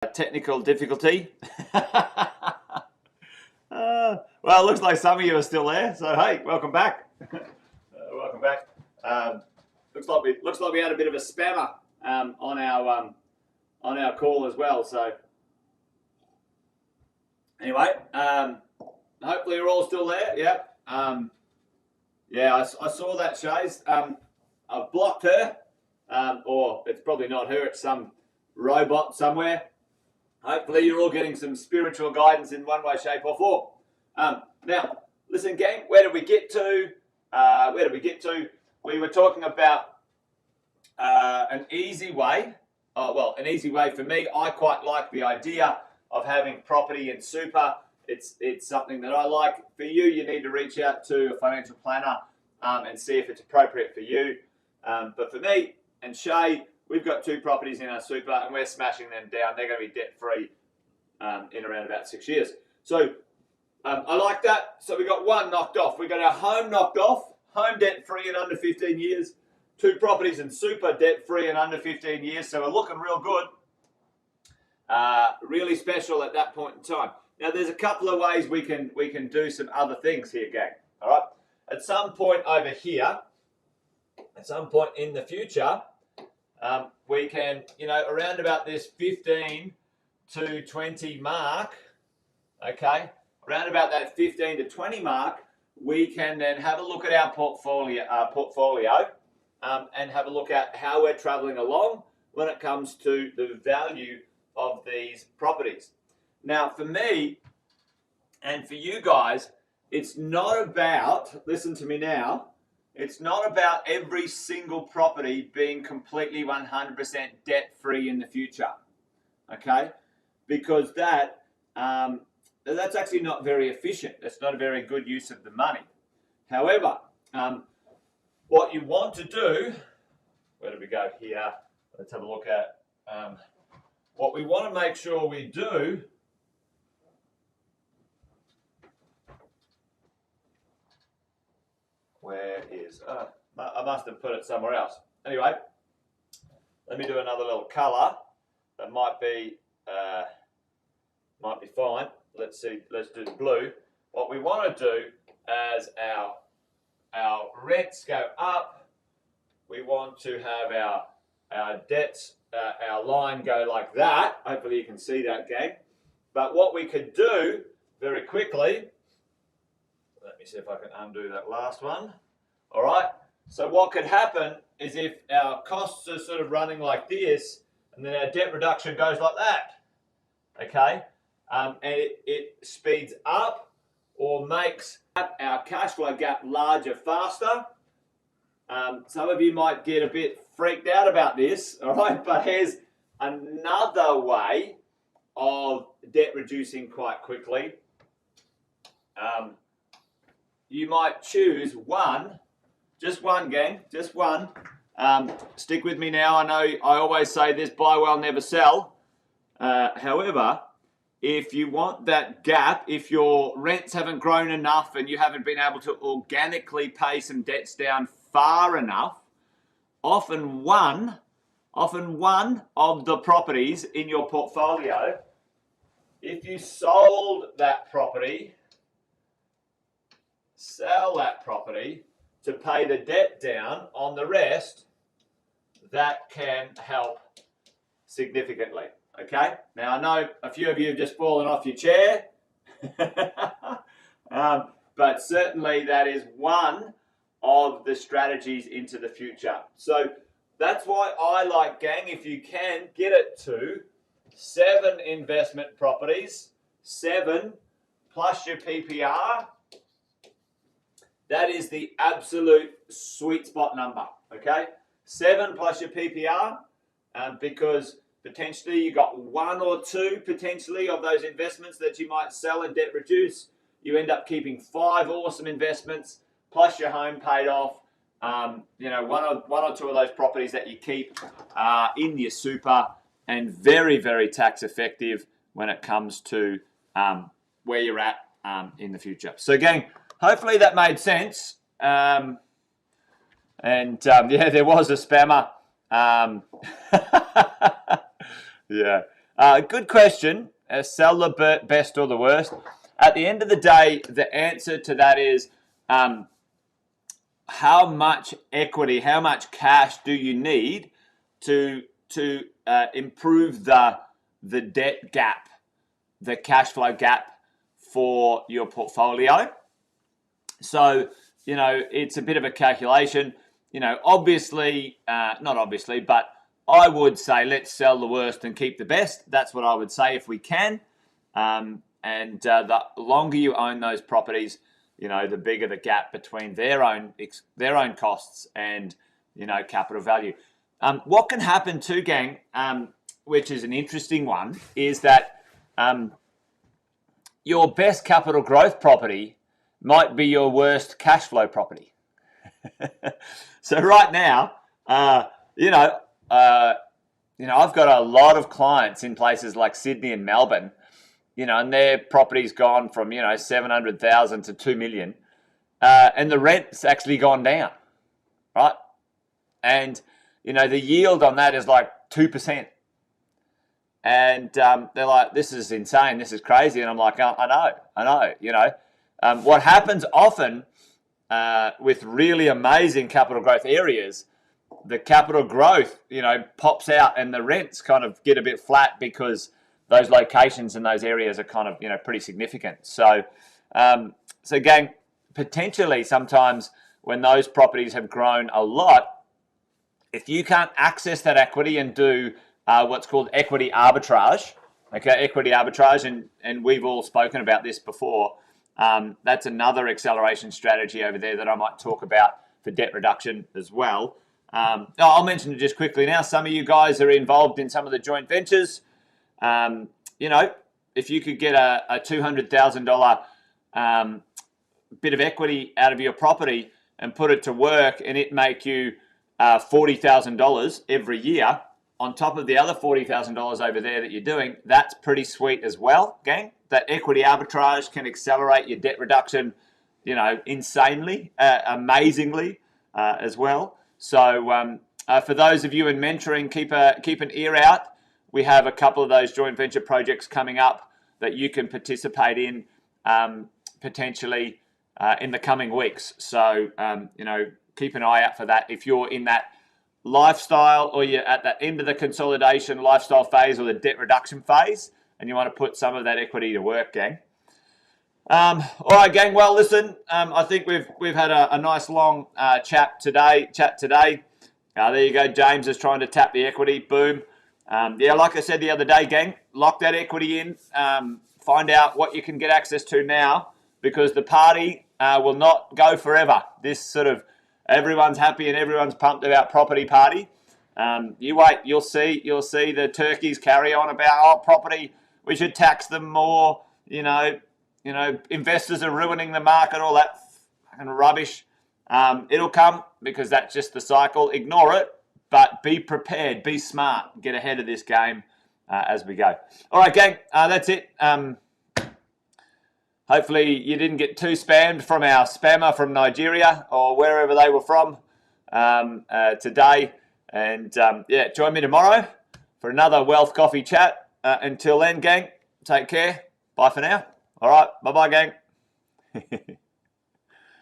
Technical difficulty. Well, it looks like some of you are still there, so hey, welcome back. Welcome back. Looks like we had a bit of a spammer on our call as well. So anyway, hopefully you're all still there. Yep. Yeah, I saw that, Shays. I've blocked her, or it's probably not her. It's some robot somewhere. Hopefully you're all getting some spiritual guidance in one way, shape or form. Now, listen, gang, where did we get to? We were talking about an easy way. An easy way for me. I quite like the idea of having property in super. It's something that I like. For you, you need to reach out to a financial planner and see if it's appropriate for you. But for me and Shay, we've got 2 properties in our super and we're smashing them down. They're going to be debt-free in around about 6 years. So I like that. So we got 1 knocked off. We got our home knocked off, home debt-free in under 15 years. 2 properties in super debt-free in under 15 years. So we're looking real good. Really special at that point in time. Now there's a couple of ways we can do some other things here, gang. All right. At some point over here, at some point in the future, we can, around about this 15 to 20 mark, okay, around about that 15 to 20 mark, we can then have a look at our portfolio, and have a look at how we're traveling along when it comes to the value of these properties. Now, for me and for you guys, it's not about, listen to me now, it's not about every single property being completely 100% debt-free in the future, okay? Because that's actually not very efficient. That's not a very good use of the money. However, what you want to do, where do we go here? Let's have a look at what we want to make sure we do. Where is, I must have put it somewhere else. Anyway, let me do another little color that might be fine. Let's see, let's do the blue. What we want to do as our rents go up, we want to have our debts, our line go like that. Hopefully you can see that, gang. But what we could do very quickly, let me see if I can undo that last one. All right. So what could happen is if our costs are sort of running like this, and then our debt reduction goes like that, okay, and it speeds up or makes our cash flow gap larger faster. Some of you might get a bit freaked out about this, all right, but here's another way of debt reducing quite quickly. You might choose just one, gang, just one. Stick with me now. I know I always say this, buy well, never sell. However, if you want that gap, if your rents haven't grown enough and you haven't been able to organically pay some debts down far enough, often one of the properties in your portfolio, if you sold that property, sell that property to pay the debt down on the rest, that can help significantly. Okay? Now, I know a few of you have just fallen off your chair, but certainly that is one of the strategies into the future. So that's why I like, gang, if you can, get it to 7 investment properties, 7 plus your PPR. That is the absolute sweet spot number, okay? 7 plus your PPR, because potentially you got 1 or 2 potentially of those investments that you might sell and debt reduce. You end up keeping 5 awesome investments plus your home paid off. One or 2 of those properties that you keep in your super, and very, very tax effective when it comes to where you're at in the future. So, gang, hopefully that made sense. Yeah, there was a spammer. Yeah. Good question. Sell the best or the worst. At the end of the day, the answer to that is how much equity, how much cash do you need to improve the debt gap, the cash flow gap for your portfolio. So, it's a bit of a calculation. Obviously, not obviously, but I would say let's sell the worst and keep the best. That's what I would say if we can. And the longer you own those properties, the bigger the gap between their own costs and capital value. What can happen too, gang, which is an interesting one, is that your best capital growth property might be your worst cash flow property. So right now, I've got a lot of clients in places like Sydney and Melbourne, and their property's gone from, 700,000 to 2 million, and the rent's actually gone down, right? And, the yield on that is like 2%. And they're like, this is insane, this is crazy. And I'm like, I know. What happens often with really amazing capital growth areas, the capital growth, pops out and the rents kind of get a bit flat because those locations in those areas are kind of, pretty significant. So, gang, potentially sometimes when those properties have grown a lot, if you can't access that equity and do what's called equity arbitrage, and we've all spoken about this before. That's another acceleration strategy over there that I might talk about for debt reduction as well. I'll mention it just quickly now. Some of you guys are involved in some of the joint ventures. If you could get a $200,000 bit of equity out of your property and put it to work, and it make you $40,000 every year on top of the other $40,000 over there that you're doing, that's pretty sweet as well, gang. That equity arbitrage can accelerate your debt reduction, insanely, amazingly as well. So for those of you in mentoring, keep an ear out. We have a couple of those joint venture projects coming up that you can participate in potentially in the coming weeks. So, keep an eye out for that. If you're in that lifestyle or you're at that end of the consolidation lifestyle phase or the debt reduction phase and you want to put some of that equity to work, gang. All right, gang. Well, listen, I think we've had a nice long chat today. There you go. James is trying to tap the equity. Boom. Like I said the other day, gang, lock that equity in. Find out what you can get access to now, because the party will not go forever. This sort of everyone's happy and everyone's pumped about property party. You wait, you'll see the turkeys carry on about property. We should tax them more. Investors are ruining the market. All that fucking rubbish. It'll come, because that's just the cycle. Ignore it, but be prepared, be smart, get ahead of this game as we go. All right, gang, that's it. Hopefully you didn't get too spammed from our spammer from Nigeria or wherever they were from today. And join me tomorrow for another Wealth Coffee chat. Until then, gang, take care. Bye for now. All right, bye-bye, gang.